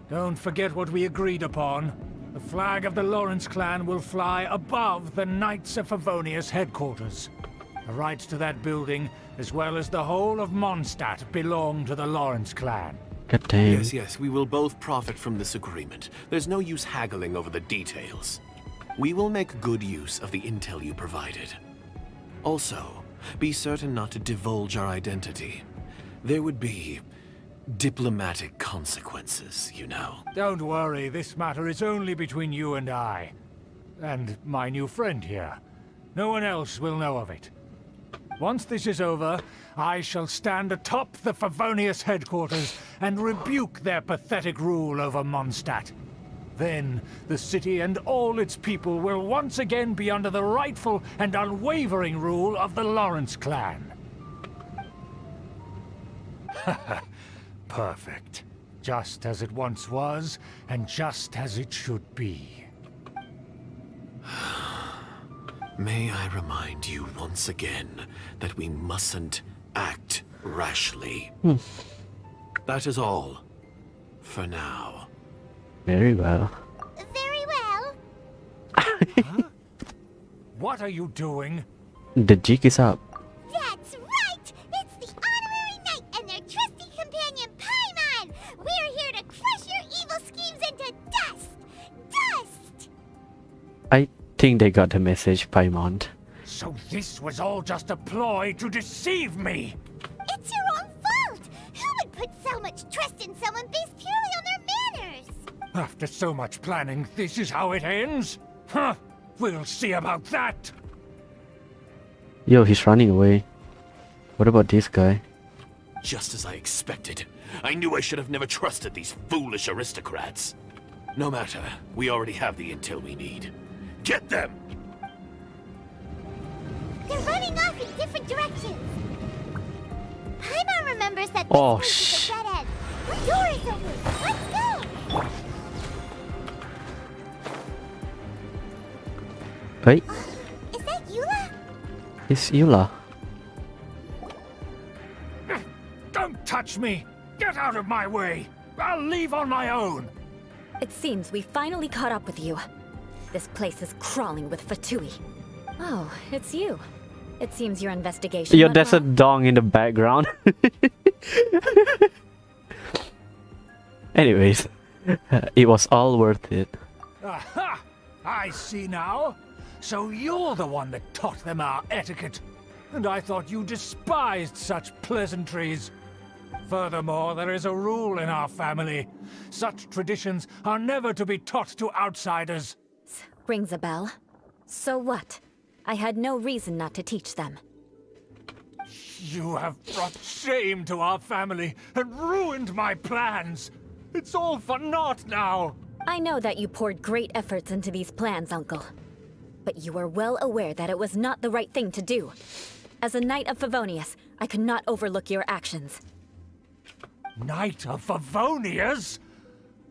Don't forget what we agreed upon. The flag of the Lawrence clan will fly above the Knights of Favonius headquarters. The rights to that building, as well as the whole of Mondstadt, belong to the Lawrence clan. God damn. Yes, we will both profit from this agreement. There's no use haggling over the details. We will make good use of the intel you provided. Also, be certain not to divulge our identity. There would be diplomatic consequences, you know. Don't worry, this matter is only between you and I. And my new friend here. No one else will know of it. Once this is over, I shall stand atop the Favonius headquarters and rebuke their pathetic rule over Mondstadt. Then, the city and all its people will once again be under the rightful and unwavering rule of the Lawrence clan. Perfect. Just as it once was, and just as it should be. May I remind you once again that we mustn't act rashly. That is all. For now. Very well. Very well. Huh? What are you doing? The jig is up. That's right! It's the Honorary Knight and their trusty companion Paimon! We're here to crush your evil schemes into dust! Dust! I think they got the message, Paimon. So this was all just a ploy to deceive me! It's your own fault! Who would put so much trust in someone based purely on their manners? After so much planning, this is how it ends? Huh! We'll see about that! Yo, he's running away. What about this guy? Just as I expected. I knew I should have never trusted these foolish aristocrats. No matter, we already have the intel we need. Get them! They're running off in different directions. Paimon remembers that this Oh, place is a dead end. The door is open. Let's go! Wait, Is that Eula? it's Eula. Don't touch me! Get out of my way! I'll leave on my own! It seems we finally caught up with you. This place is crawling with Fatui. Oh, it's you. It seems your investigation Yo, went there's a well. dong in the background. Anyways, it was all worth it. Aha! I see now. So you're the one that taught them our etiquette. And I thought you despised such pleasantries. Furthermore, there is a rule in our family. Such traditions are never to be taught to outsiders. Rings a bell. So what? I had no reason not to teach them. You have brought shame to our family and ruined my plans. It's all for naught now. I know that you poured great efforts into these plans, Uncle. But you are well aware that it was not the right thing to do. As a Knight of Favonius, I could not overlook your actions. Knight of Favonius?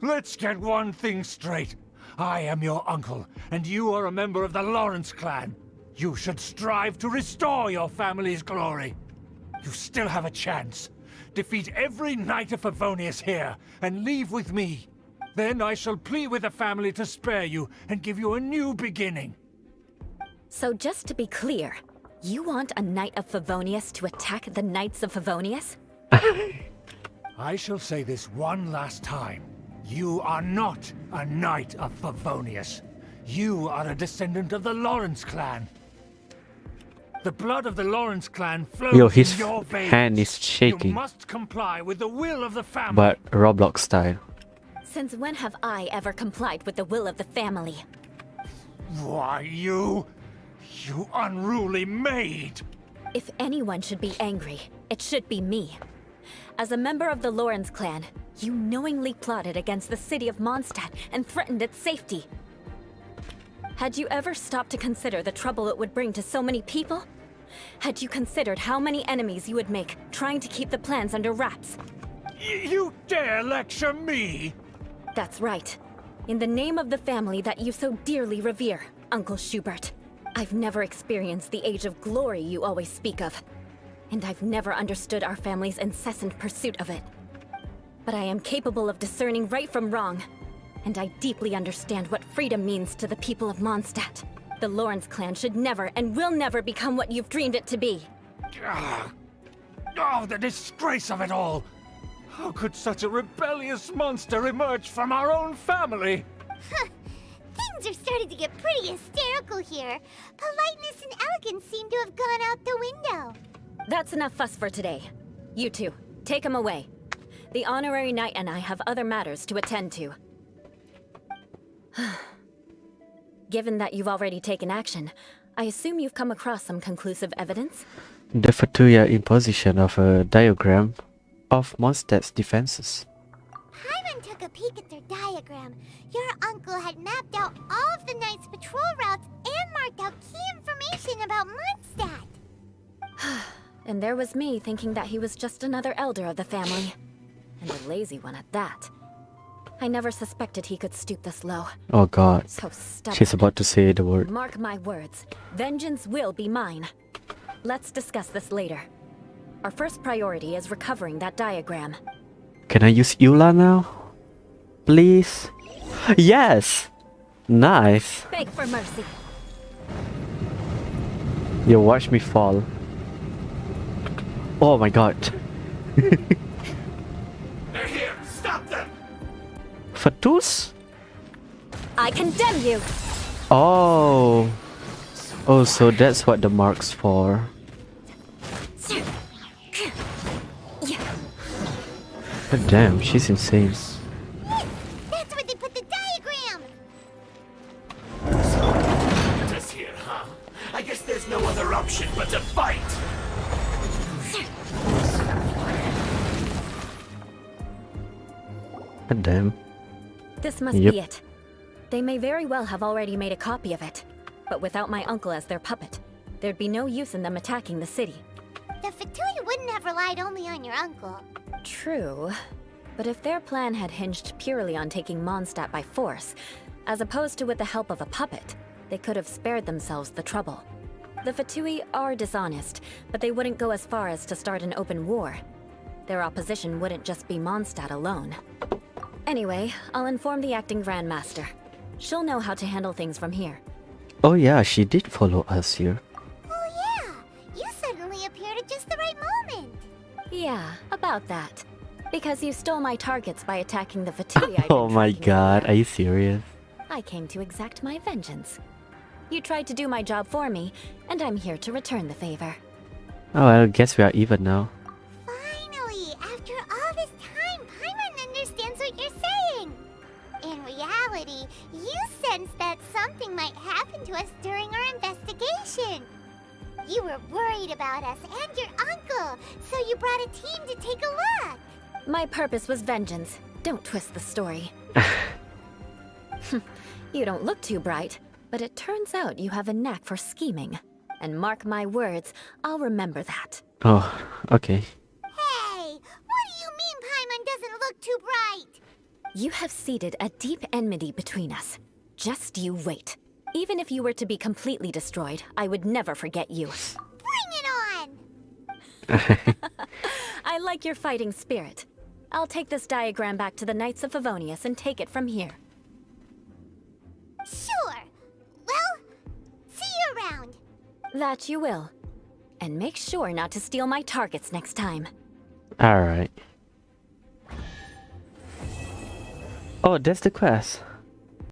Let's get one thing straight. I am your uncle, and you are a member of the Lawrence clan. You should strive to restore your family's glory. You still have a chance. Defeat every Knight of Favonius here, and leave with me. Then I shall plead with the family to spare you and give you a new beginning. So just to be clear, you want a Knight of Favonius to attack the Knights of Favonius? I shall say this one last time. You are not a Knight of Favonius. You are a descendant of the Lawrence clan. The blood of the Lawrence clan flows Yo, his in your veins. hand is shaking. You must comply with the will of the family. But Roblox style. Since when have I ever complied with the will of the family? Why, you unruly maid! If anyone should be angry, it should be me. As a member of the Lawrence clan, you knowingly plotted against the city of Mondstadt and threatened its safety. Had you ever stopped to consider the trouble it would bring to so many people? Had you considered how many enemies you would make trying to keep the plans under wraps? You dare lecture me? That's right. In the name of the family that you so dearly revere, Uncle Schubert. I've never experienced the age of glory you always speak of. And I've never understood our family's incessant pursuit of it. But I am capable of discerning right from wrong. And I deeply understand what freedom means to the people of Mondstadt. The Lawrence clan should never and will never become what you've dreamed it to be. Oh, the disgrace of it all! How could such a rebellious monster emerge from our own family? Huh. Things are starting to get pretty hysterical here. Politeness and elegance seem to have gone out the window. That's enough fuss for today. You two, take him away. The Honorary Knight and I have other matters to attend to. Given that you've already taken action, I assume you've come across some conclusive evidence? The Fatuya imposition of a diagram of Mondstadt's defenses. Paimon took a peek at their diagram. Your uncle had mapped out all of the Knight's patrol routes and marked out key information about Mondstadt. And there was me thinking that he was just another elder of the family. And a lazy one at that. I never suspected he could stoop this low. Oh god. So stubborn. She's about to say the word. Mark my words. Vengeance will be mine. Let's discuss this later. Our first priority is recovering that diagram. Can I use Eula now? Please? Yes! Nice. Beg for mercy. You watch me fall. Oh my god. They're here! Stop them! Fatus? I condemn you! Oh. Oh, so that's what the mark's for. God damn, she's insane. That's where they put the diagram! Just here, huh? I guess there's no other option but to fight! God damn. This must be it. They may very well have already made a copy of it. But without my uncle as their puppet, there'd be no use in them attacking the city. The Fatui wouldn't have relied only on your uncle. True. But if their plan had hinged purely on taking Mondstadt by force, as opposed to with the help of a puppet, they could have spared themselves the trouble. The Fatui are dishonest, but they wouldn't go as far as to start an open war. Their opposition wouldn't just be Mondstadt alone. Anyway, I'll inform the acting Grandmaster. She'll know how to handle things from here. Oh yeah, she did follow us here. Oh yeah, you suddenly appeared at just the right moment. Yeah, about that. Because you stole my targets by attacking the Fatui. Oh my god, are you serious? I came to exact my vengeance. You tried to do my job for me, and I'm here to return the favor. Oh, I guess we are even now. Finally, after all this time, Paimon understands what you're saying. In reality, you sensed that something might happen to us during our investigation. You were worried about us and your uncle, so you brought a team to take a look. My purpose was vengeance. Don't twist the story. You don't look too bright, but it turns out you have a knack for scheming. And mark my words, I'll remember that. Oh, okay. Hey, what do you mean Paimon doesn't look too bright? You have seeded a deep enmity between us. Just you wait. Even if you were to be completely destroyed, I would never forget you. Bring it on! I like your fighting spirit. I'll take this diagram back to the Knights of Favonius and take it from here. Sure. Well, see you around. That you will. And make sure not to steal my targets next time. Alright. Oh, that's the quest.